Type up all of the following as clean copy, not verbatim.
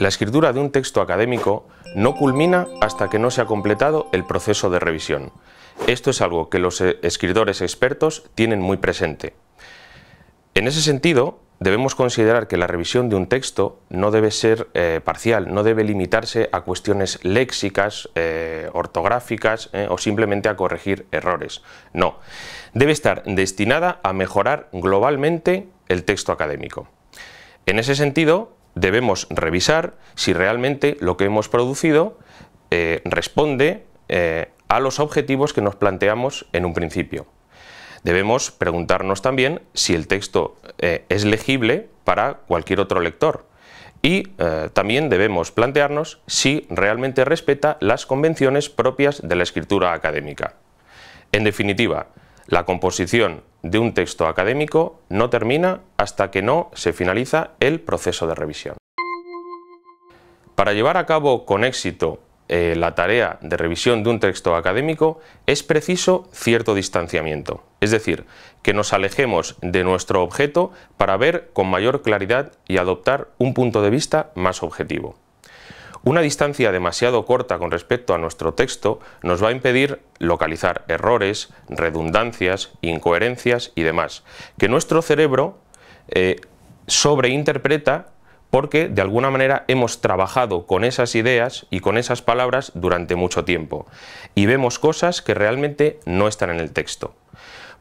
La escritura de un texto académico no culmina hasta que no se ha completado el proceso de revisión. Esto es algo que los escritores expertos tienen muy presente. En ese sentido, debemos considerar que la revisión de un texto no debe ser parcial, no debe limitarse a cuestiones léxicas, ortográficas o simplemente a corregir errores. No, debe estar destinada a mejorar globalmente el texto académico. En ese sentido, debemos revisar si realmente lo que hemos producido responde a los objetivos que nos planteamos en un principio. Debemos preguntarnos también si el texto es legible para cualquier otro lector y también debemos plantearnos si realmente respeta las convenciones propias de la escritura académica. En definitiva, la composición de un texto académico no termina hasta que no se finaliza el proceso de revisión. Para llevar a cabo con éxito la tarea de revisión de un texto académico es preciso cierto distanciamiento, es decir, que nos alejemos de nuestro objeto para ver con mayor claridad y adoptar un punto de vista más objetivo. Una distancia demasiado corta con respecto a nuestro texto nos va a impedir localizar errores, redundancias, incoherencias y demás, que nuestro cerebro sobreinterpreta porque de alguna manera hemos trabajado con esas ideas y con esas palabras durante mucho tiempo y vemos cosas que realmente no están en el texto.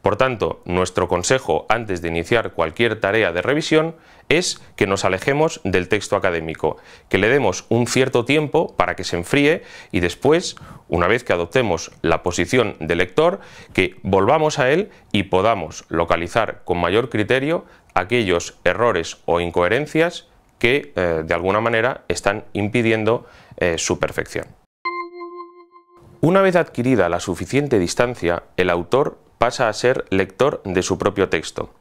Por tanto, nuestro consejo antes de iniciar cualquier tarea de revisión es que nos alejemos del texto académico, que le demos un cierto tiempo para que se enfríe y después, una vez que adoptemos la posición de lector, que volvamos a él y podamos localizar con mayor criterio aquellos errores o incoherencias que de alguna manera están impidiendo su perfección. Una vez adquirida la suficiente distancia, el autor pasa a ser lector de su propio texto.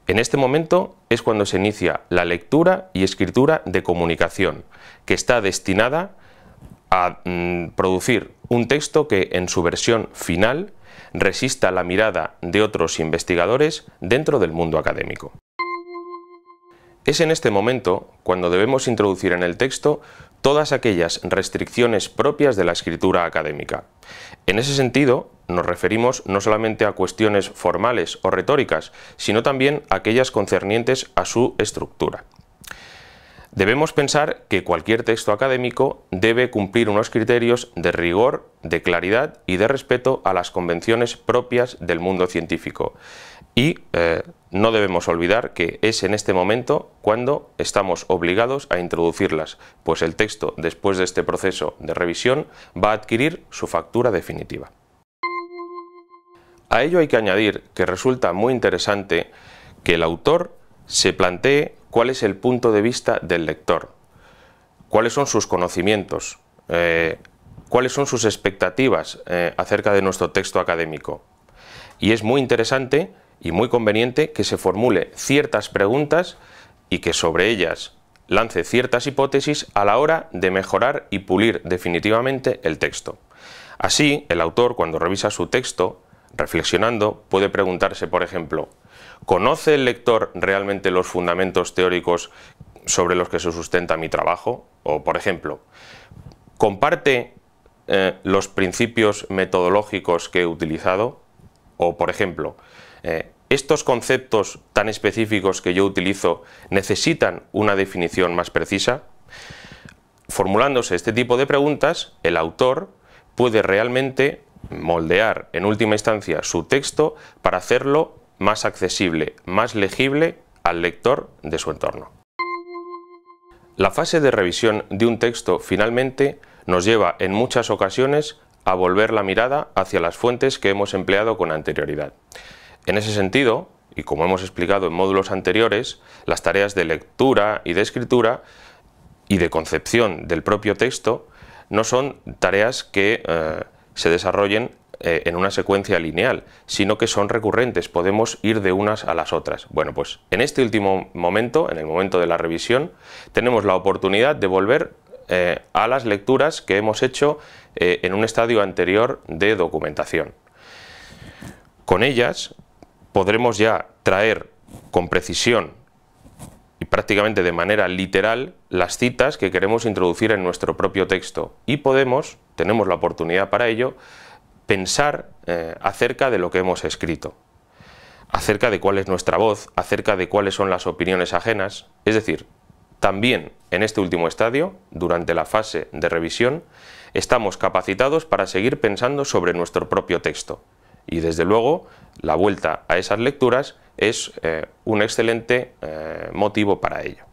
En este momento es cuando se inicia la lectura y escritura de comunicación, que está destinada a producir un texto que en su versión final resista la mirada de otros investigadores dentro del mundo académico. Es en este momento cuando debemos introducir en el texto todas aquellas restricciones propias de la escritura académica. En ese sentido, nos referimos no solamente a cuestiones formales o retóricas, sino también a aquellas concernientes a su estructura. Debemos pensar que cualquier texto académico debe cumplir unos criterios de rigor, de claridad y de respeto a las convenciones propias del mundo científico. Y no debemos olvidar que es en este momento cuando estamos obligados a introducirlas, pues el texto, después de este proceso de revisión, va a adquirir su factura definitiva. A ello hay que añadir que resulta muy interesante que el autor se plantee cuál es el punto de vista del lector, cuáles son sus conocimientos, cuáles son sus expectativas acerca de nuestro texto académico. Y es muy interesante y muy conveniente que se formule ciertas preguntas y que sobre ellas lance ciertas hipótesis a la hora de mejorar y pulir definitivamente el texto. Así, el autor, cuando revisa su texto, reflexionando, puede preguntarse, por ejemplo, ¿conoce el lector realmente los fundamentos teóricos sobre los que se sustenta mi trabajo? O, por ejemplo, ¿comparte los principios metodológicos que he utilizado? O, por ejemplo, ¿estos conceptos tan específicos que yo utilizo necesitan una definición más precisa? Formulándose este tipo de preguntas, el autor puede realmente moldear en última instancia su texto para hacerlo más accesible, más legible al lector de su entorno. La fase de revisión de un texto finalmente nos lleva en muchas ocasiones a volver la mirada hacia las fuentes que hemos empleado con anterioridad. En ese sentido, y como hemos explicado en módulos anteriores, las tareas de lectura y de escritura y de concepción del propio texto no son tareas que se desarrollen en una secuencia lineal, sino que son recurrentes, podemos ir de unas a las otras. Bueno, pues en este último momento, en el momento de la revisión, tenemos la oportunidad de volver a las lecturas que hemos hecho en un estadio anterior de documentación. Con ellas podremos ya traer con precisión y prácticamente de manera literal las citas que queremos introducir en nuestro propio texto y tenemos la oportunidad para ello, pensar acerca de lo que hemos escrito, acerca de cuál es nuestra voz, acerca de cuáles son las opiniones ajenas. Es decir, también en este último estadio, durante la fase de revisión, estamos capacitados para seguir pensando sobre nuestro propio texto. Y desde luego, la vuelta a esas lecturas es un excelente motivo para ello.